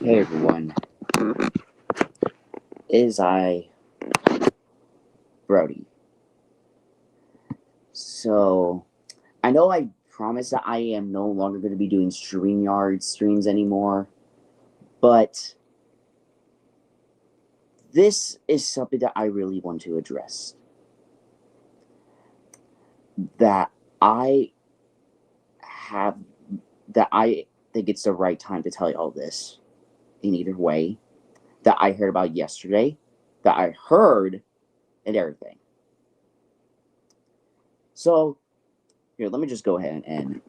Hey everyone, I, Brody. So, I know I promised that I am no longer going to be doing StreamYard streams anymore, but this is something that I really want to address. That I have, that I think it's the right time to tell you all this in either way, that I heard about yesterday, that I heard, and everything. So, here, let me just go ahead and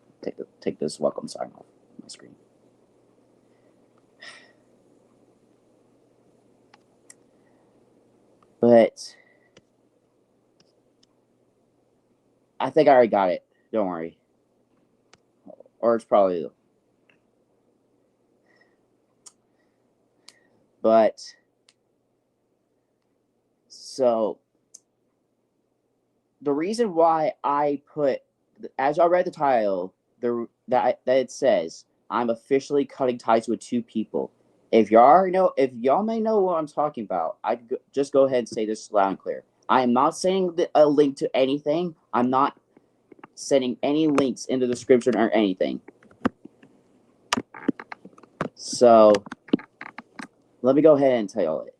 take this welcome sign off my screen. But I think I already got it. Don't worry. Or it's probably. But so the reason why I put, as I read the title, that it says I'm officially cutting ties with two people. If y'all may know what I'm talking about, just go ahead and say this loud and clear. I am not sending a link to anything. I'm not sending any links in the description or anything. So let me go ahead and tell you it.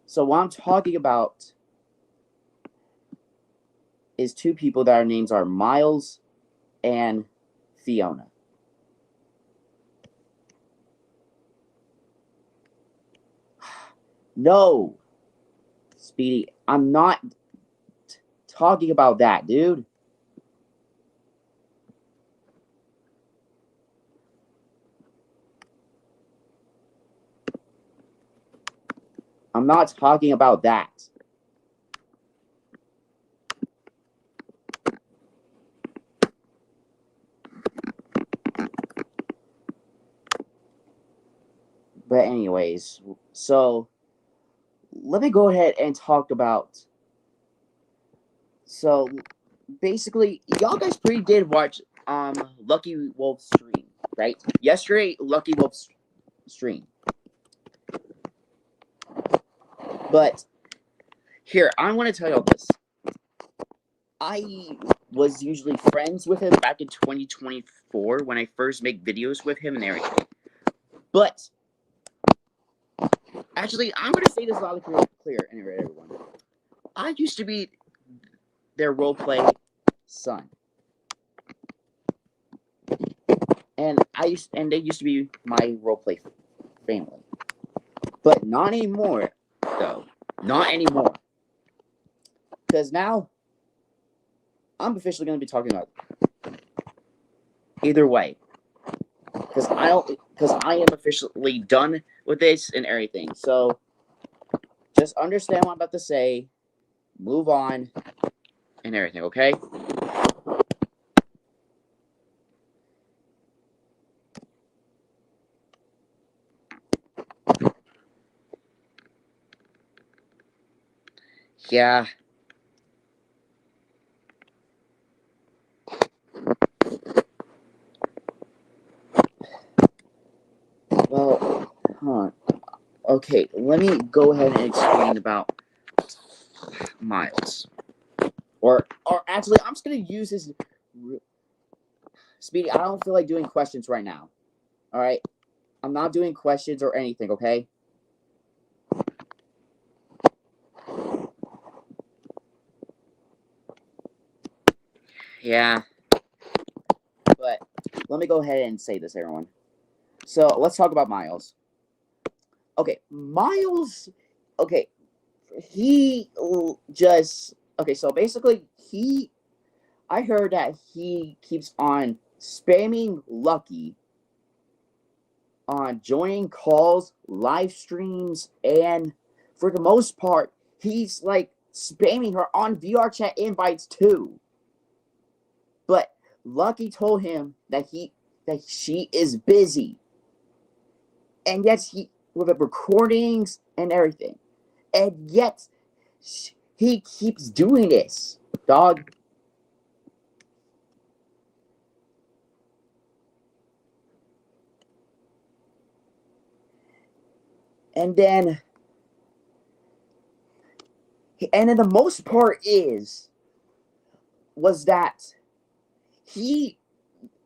So what I'm talking about is two people that our names are Miles and Fiona. No, Speedy, I'm not talking about that, dude. I'm not talking about that. But anyways, so let me go ahead and talk about. So basically, y'all guys pretty did watch Lucky Wolf's stream, right? Yesterday, Lucky Wolf's stream. But here, I want to tell y'all this. I was usually friends with him back in 2024 when I first make videos with him and everything. But actually, I'm going to say this loud and clear, anyway, everyone. I used to be their roleplay son, and they used to be my roleplay family. But not anymore, though. Not anymore. Because now I'm officially going to be talking about either way. Because I am officially done with this and everything. So just understand what I'm about to say, move on, and everything, okay? Yeah. Well, okay, let me go ahead and explain about Miles. Or actually, I'm just going to use his... Speedy, I don't feel like doing questions right now. All right? I'm not doing questions or anything, okay? Yeah. But let me go ahead and say this, everyone. So let's talk about Miles. Okay, Miles. Okay, he just. Okay, so basically, I heard that he keeps on spamming Lucky on joining calls, live streams, and for the most part, he's like spamming her on VR chat invites too. But Lucky told him that she is busy, and yet he with the recordings and everything, and yet he keeps doing this, dog. And then the most part was that he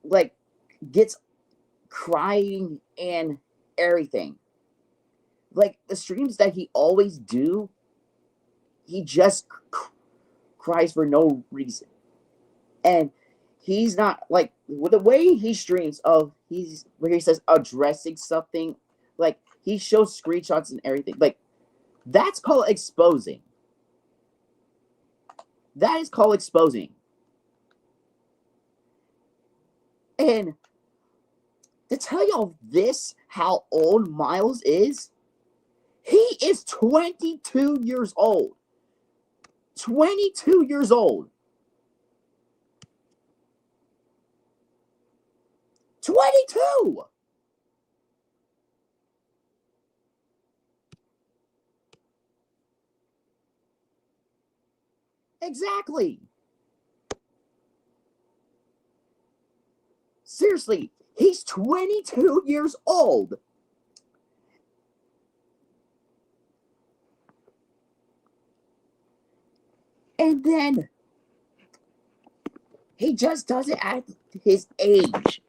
like gets crying and everything. Like the streams that he always do, he just cries for no reason. And he's not like with the way he streams of he's where he says addressing something, like he shows screenshots and everything. Like that's called exposing. That is called exposing. And to tell y'all this, how old Miles is, he is 22 years old. 22 years old. 22! Exactly. Seriously, he's 22 years old. And then he just does it at his age.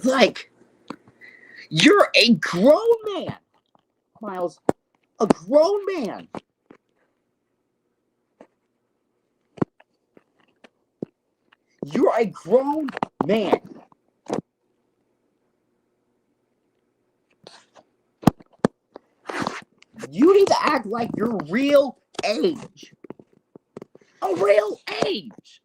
Like, you're a grown man, Miles. A grown man. You're a grown man. You need to act like your real age. A real age.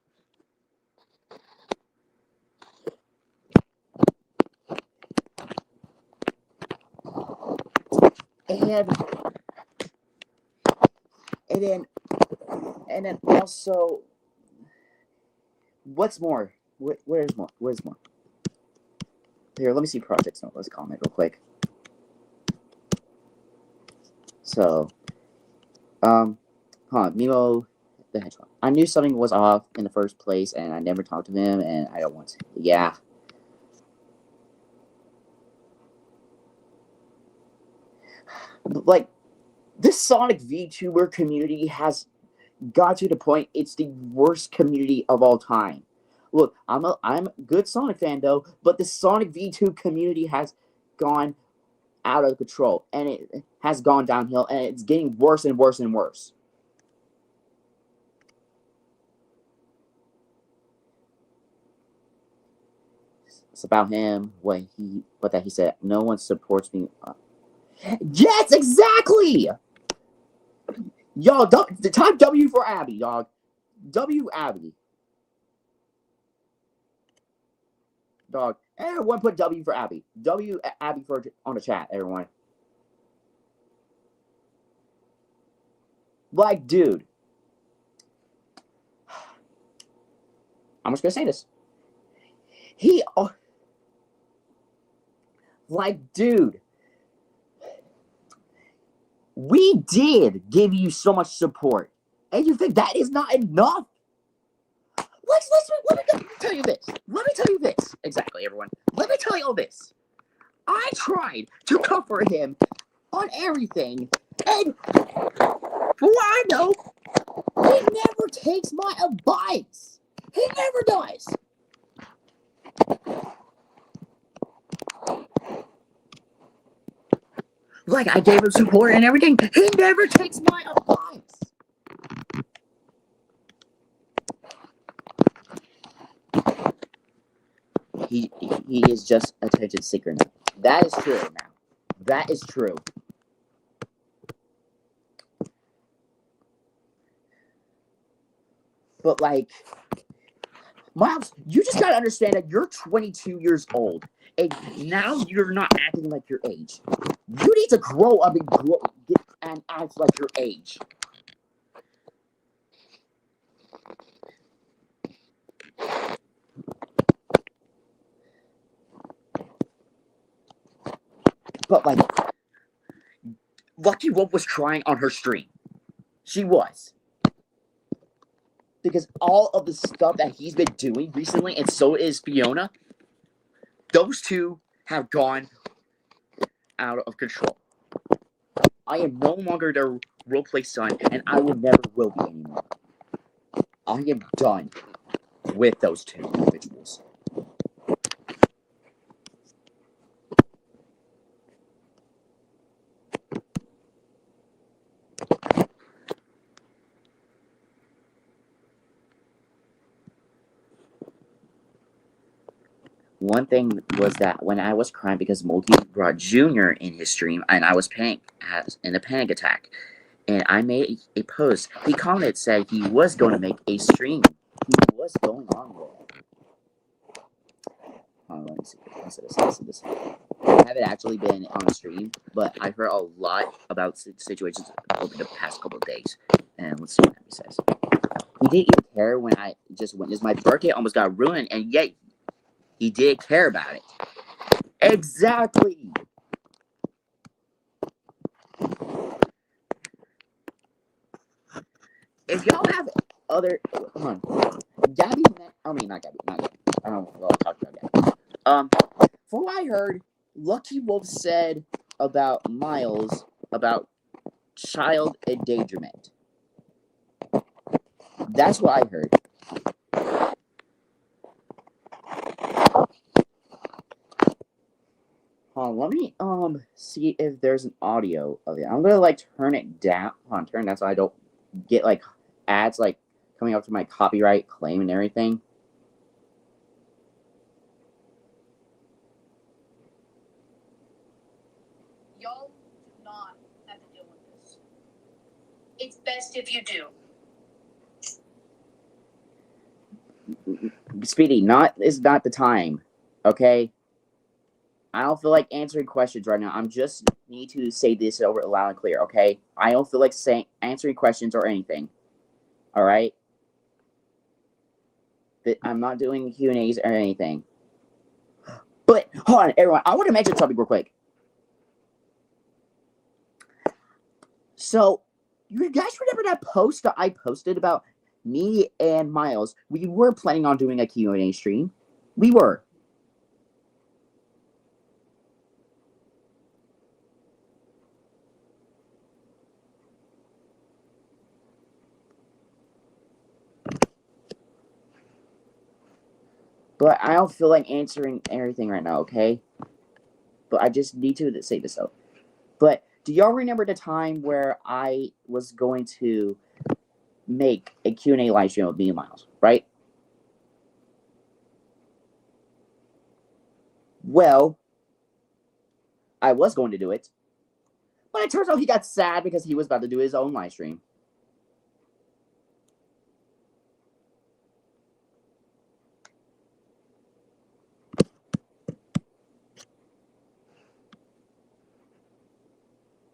And then also, what's more? Where's more? Where's more? Here, let me see projects note. Let's comment real quick. So, Mimo the Hedgehog. I knew something was off in the first place, and I never talked to him, and I don't want to. Yeah. Like, this Sonic VTuber community has got to the point it's the worst community of all time. Look, I'm a good Sonic fan though, but the Sonic V2 community has gone out of control, and it has gone downhill, and it's getting worse and worse and worse. It's about him, what that he said. No one supports me. Yes, exactly. Y'all, the type W for Abby, dog. W Abby. Dog. Everyone put W for Abby. W Abby for on the chat, everyone. Like, dude. I'm just gonna say this. Like, dude. We did give you so much support. And you think that is not enough? Let me tell you this. Let me tell you this. Exactly, everyone. Let me tell you all this. I tried to comfort him on everything. And for what I know, he never takes my advice. He never does. Like, I gave him support and everything. He never takes my advice. He is just attention seeker now. That is true now. That is true. But like, Miles, you just gotta understand that you're 22 years old, and now you're not acting like your age. You need to grow up and act like your age. But like, Lucky Wolf was trying on her stream. She was. because all of the stuff that he's been doing recently, and so is Fiona, those two have gone out of control. I am no longer their roleplay son, and I will never will be anymore. I am done with those two individuals. One thing was that when I was crying because Multi brought Junior in his stream and I was in a panic attack, and I made a post. He commented, said he was going to make a stream. He was going on with it. Let me see. Listen to this. I haven't actually been on a stream, but I've heard a lot about situations over the past couple of days. And let's see what he says. He didn't even care when I just witnessed my birthday almost got ruined, and yet he did care about it. Exactly. If y'all have other, hold on, Gabby, I mean not Gabby. I don't know what I'm talking about Gabby. From what I heard, Lucky Wolf said about Miles about child endangerment. That's what I heard. Let me see if there's an audio of it. I'm gonna like turn it down. Turn it down so I don't get like ads like coming up to my copyright claim and everything. Y'all do not have to deal with this. It's best if you do. Speedy, is not the time. Okay? I don't feel like answering questions right now. I'm just need to say this over loud and clear, okay? I don't feel like answering questions or anything. Alright? I'm not doing Q&As or anything. But, hold on, everyone. I want to mention something real quick. So, you guys remember that post that I posted about me and Miles? We were planning on doing a Q&A stream. We were. But I don't feel like answering everything right now, okay? But I just need to say this though. But do y'all remember the time where I was going to make a Q&A live stream with me and Miles, right? Well, I was going to do it. But it turns out he got sad because he was about to do his own live stream.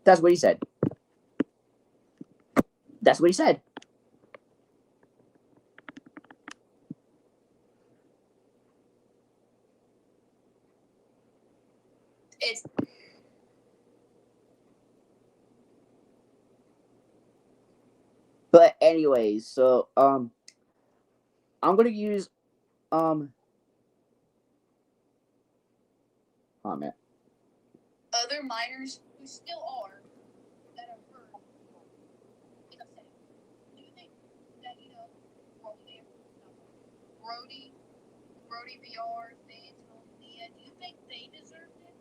That's what he said. That's what he said. But anyways, so I'm gonna use oh man. Other minors who still are that have heard. Do you think that Brody VR, Leah, do you think they deserved it?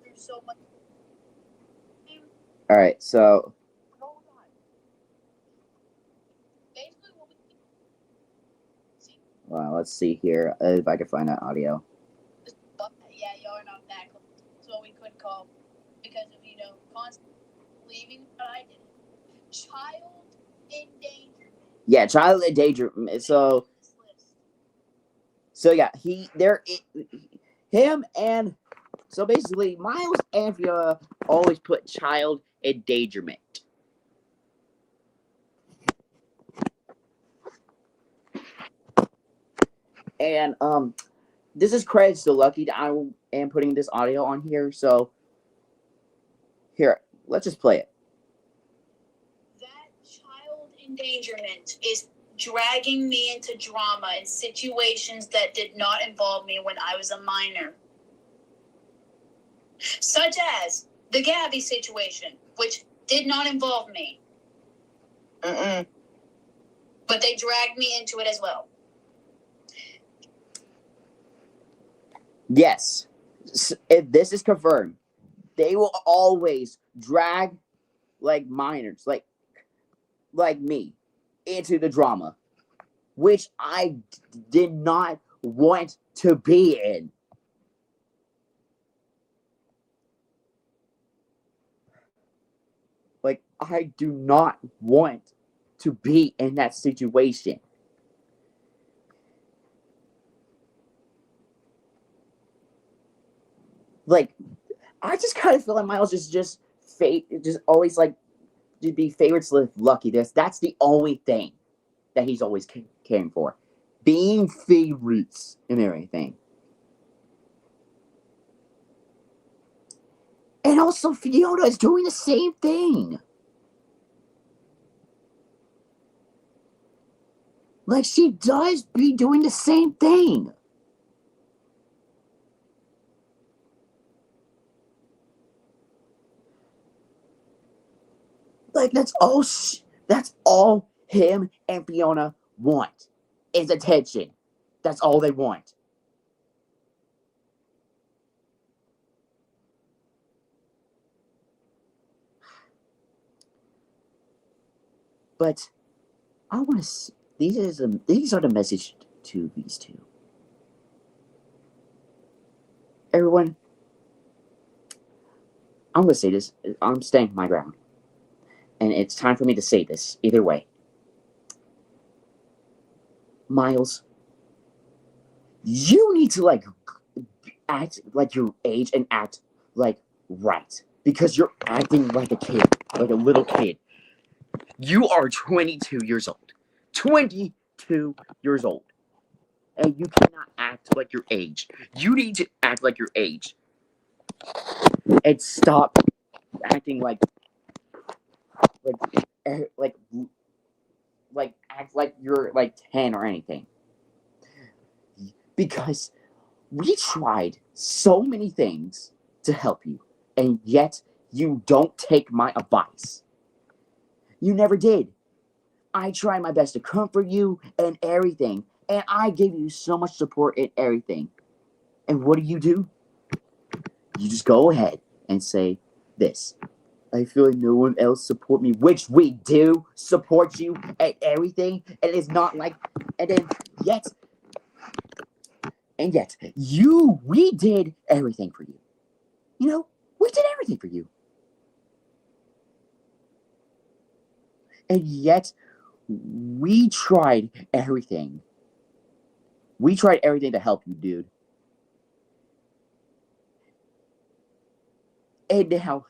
There's so much. All right, so. Well, let's see here if I can find that audio. Yeah, y'all are not that close. That's what we could call because of constantly leaving what I did. Child endangerment. Yeah, child endangerment. So yeah, him and so basically Miles and Fiona always put child endangerment. And this is credits to Lucky that I am putting this audio on here. So here, let's just play it. That child endangerment is dragging me into drama in situations that did not involve me when I was a minor. Such as the Gabby situation, which did not involve me. But they dragged me into it as well. Yes. If this is confirmed, they will always drag like minors, like me, into the drama, which I did not want to be in. Like, I do not want to be in that situation. Like, I just kind of feel like Miles is just always like to be favorites with Lucky. That's the only thing that he's always caring for, being favorites and everything. And also, Fiona is doing the same thing. Like, she does be doing the same thing. Like, that's all him and Fiona want is attention. That's all they want. But I want to. These are the message to these two. Everyone, I'm gonna say this. I'm staying my ground, and it's time for me to say this. Either way, Miles, you need to act like your age and act like right, because you're acting like a kid, like a little kid. You are 22 years old. 22 years old. And you cannot act like your age. You need to act like your age. And stop acting like act like you're like 10 or anything. Because we tried so many things to help you, and yet you don't take my advice. You never did. I tried my best to comfort you and everything, and I gave you so much support in everything. And what do? You just go ahead and say this. I feel like no one else support me, which we do support you at everything, and it's not like, and then yet, we did everything for you. You know, we did everything for you. And yet, we tried everything. We tried everything to help you, dude. And now,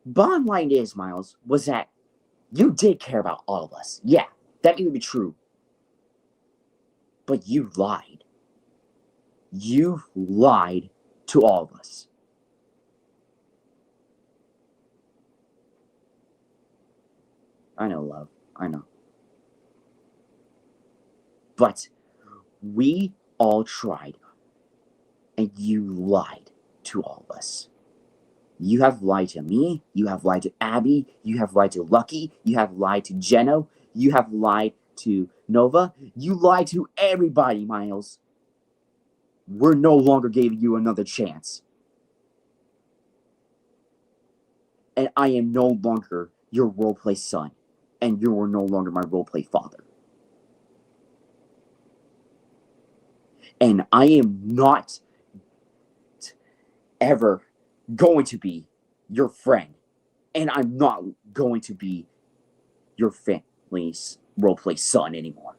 bottom line is, Miles, was that you did care about all of us. Yeah, that may be true. But you lied. You lied to all of us. I know, love. I know. But we all tried, and you lied to all of us. You have lied to me, you have lied to Abby, you have lied to Lucky, you have lied to Jeno, you have lied to Nova, you lied to everybody, Miles. We're no longer giving you another chance. And I am no longer your roleplay son, and you are no longer my roleplay father. And I am not ever going to be your friend, and I'm not going to be your family's roleplay son anymore.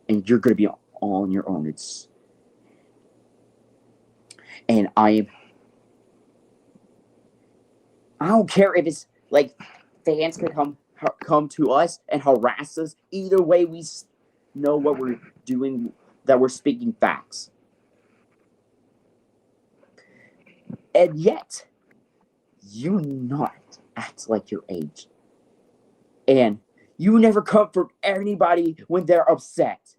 And you're going to be on your own. And I don't care if it's like fans can come to us and harass us. Either way, we know what we're doing, that we're speaking facts. And yet, you not act like your age. And you never comfort anybody when they're upset.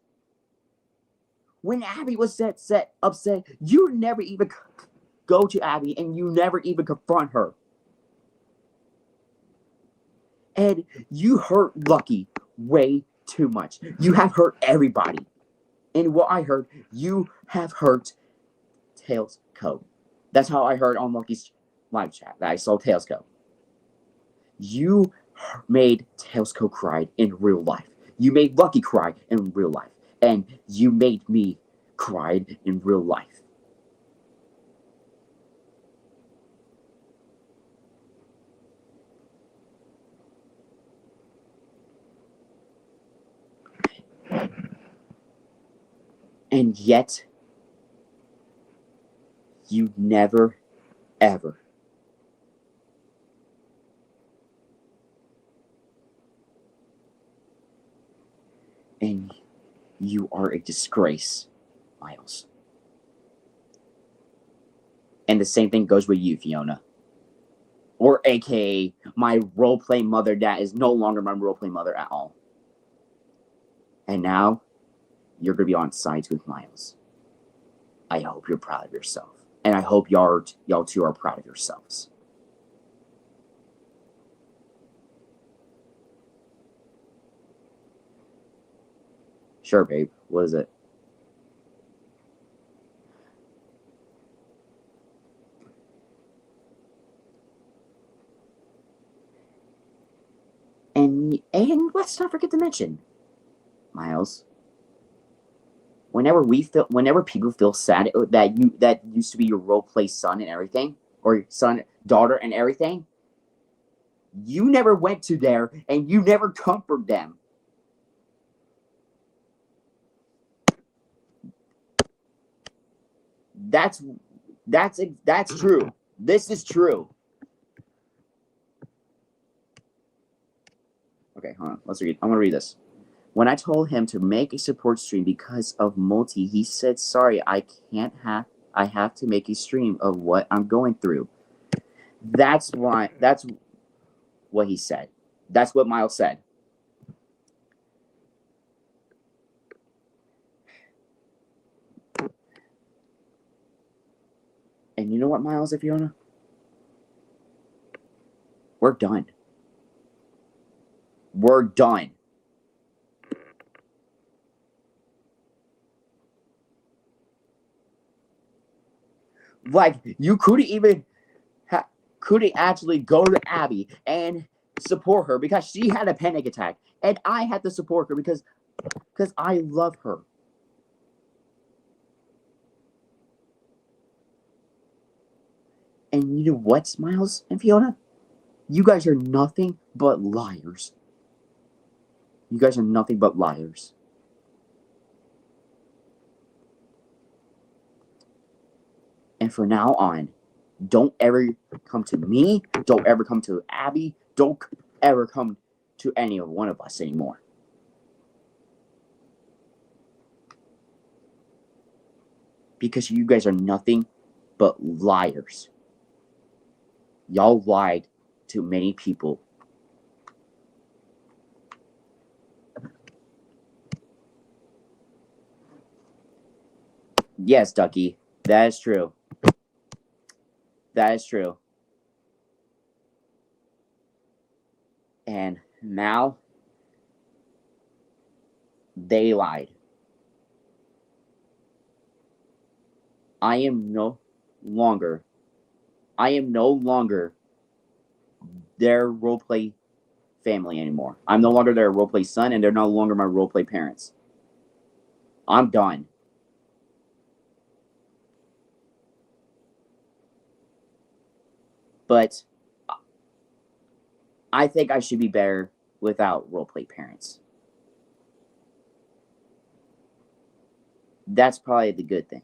When Abby was upset, you never even go to Abby and you never even confront her. And you hurt Lucky way too much. You have hurt everybody. And what I heard, you have hurt Tails Co. That's how I heard on Lucky's live chat that I saw Tails Co. You made Tails Co cry in real life. You made Lucky cry in real life. And you made me cry in real life. And yet, you never, ever and you are a disgrace, Miles. And the same thing goes with you, Fiona. Or aka my roleplay mother that is no longer my roleplay mother at all. And now you're gonna be on sides with Miles. I hope you're proud of yourself. And I hope y'all two are proud of yourselves. Sure, babe. What is it? And let's not forget to mention, Miles. Whenever people feel sad that used to be your role play son and everything, or son, daughter and everything, you never went to there and you never comfort them. That's true. This is true. Okay, hold on. Let's read. I'm gonna read this. When I told him to make a support stream because of multi, he said, "Sorry, I have to make a stream of what I'm going through." That's why. That's what he said. That's what Miles said. And you know what, Miles and Fiona? We're done. We're done. Like, you couldn't even couldn't actually go to Abby and support her because she had a panic attack, and I had to support her because I love her. And you know what, Miles and Fiona? You guys are nothing but liars. You guys are nothing but liars. And from now on, don't ever come to me. Don't ever come to Abby. Don't ever come to any of one of us anymore. Because you guys are nothing but liars. Y'all lied to many people. Yes, Ducky, that is true. That is true. And now they lied. I am no longer their roleplay family anymore. I'm no longer their roleplay son, and they're no longer my roleplay parents. I'm done. But I think I should be better without roleplay parents. That's probably the good thing.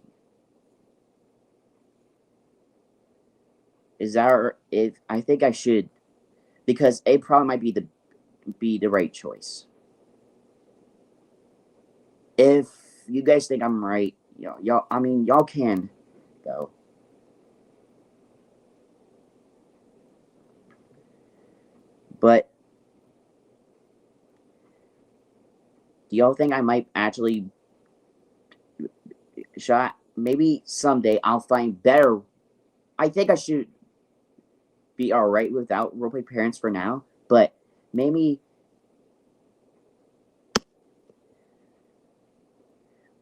Is that if I think I should, because it probably might be the right choice. If you guys think I'm right, y'all can go. Do y'all think I might actually shot? Maybe someday I'll find better. I think I should be all right without roleplay parents for now, but maybe.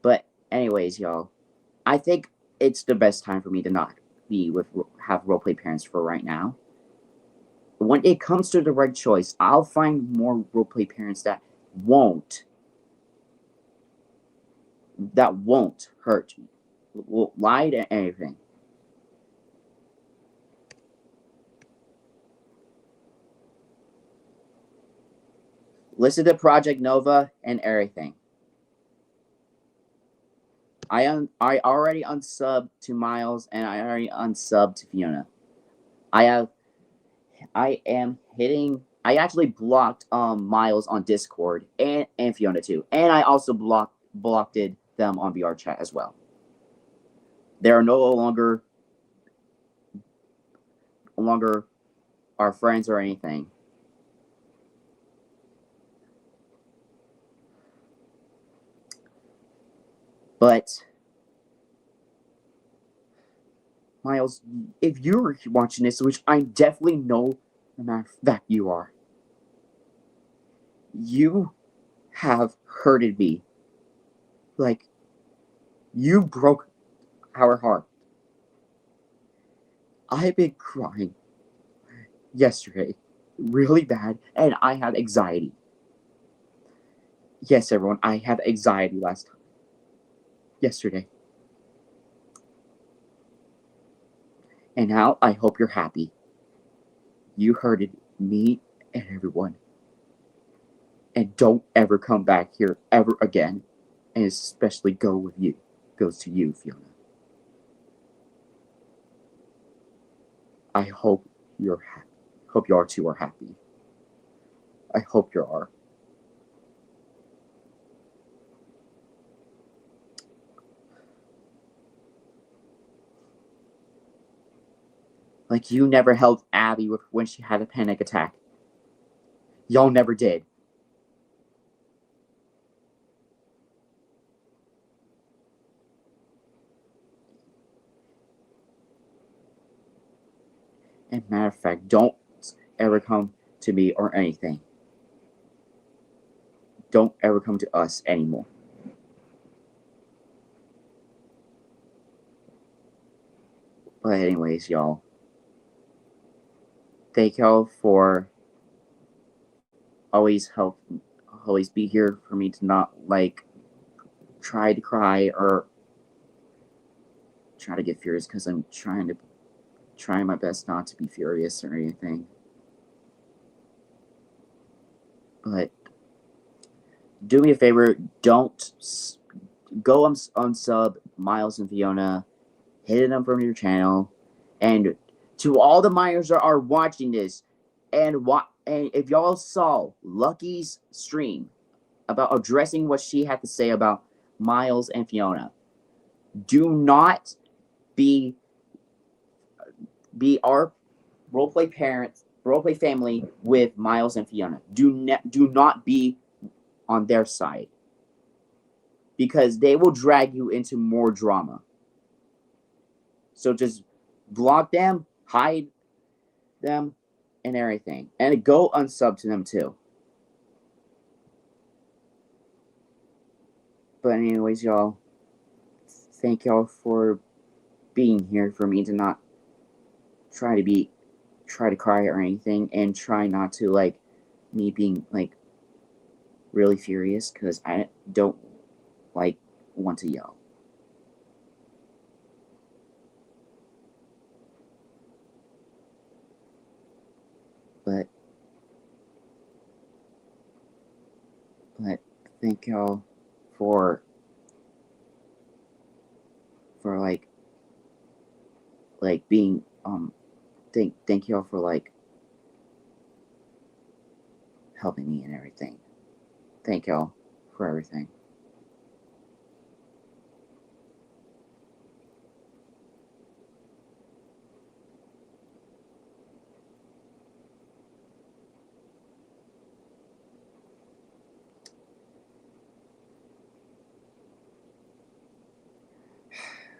But anyways, y'all, I think it's the best time for me to not be with have roleplay parents for right now. When it comes to the right choice, I'll find more roleplay parents won't that won't hurt me, will lie to anything. Listen to Project Nova and everything. I already unsubbed to Miles and I already unsubbed to Fiona. I have I am hitting. I actually blocked Miles on Discord and Fiona too, and I also blocked them on VR chat as well. They are no longer our friends or anything. But Miles, if you're watching this, which I definitely know, no matter that you are, you have hurted me. Like you broke our heart. I've been crying yesterday, really bad, and I had anxiety. Yes, everyone, I had anxiety yesterday. And now I hope you're happy. You hurted me and everyone. And don't ever come back here ever again. And especially goes to you, Fiona. I hope you're happy. Hope you are too are happy. I hope you are. Like you never helped Abby when she had a panic attack. Y'all never did. And matter of fact, don't ever come to me or anything. Don't ever come to us anymore. But anyways, y'all. Thank y'all for always be here for me to not like try to cry or try to get furious because I'm trying my best not to be furious or anything. But do me a favor, don't go unsub Miles and Fiona, hit them from your channel, and to all the minors that are watching this, and if y'all saw Lucky's stream about addressing what she had to say about Miles and Fiona, do not be our roleplay parents, roleplay family with Miles and Fiona. Do not be on their side because they will drag you into more drama. So just block them, hide them, and everything, and go unsub to them too. But anyways, y'all, thank y'all for being here for me to not try to cry or anything, and try not to like me being like really furious because I don't like want to yell. But thank y'all for being thank y'all for like helping me and everything. Thank y'all for everything.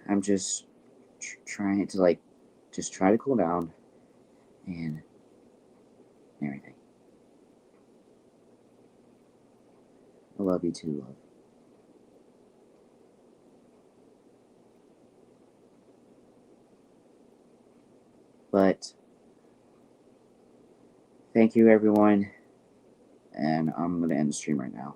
I'm just trying to like, just try to cool down and everything. I love you too, love. But thank you, everyone, and I'm gonna end the stream right now.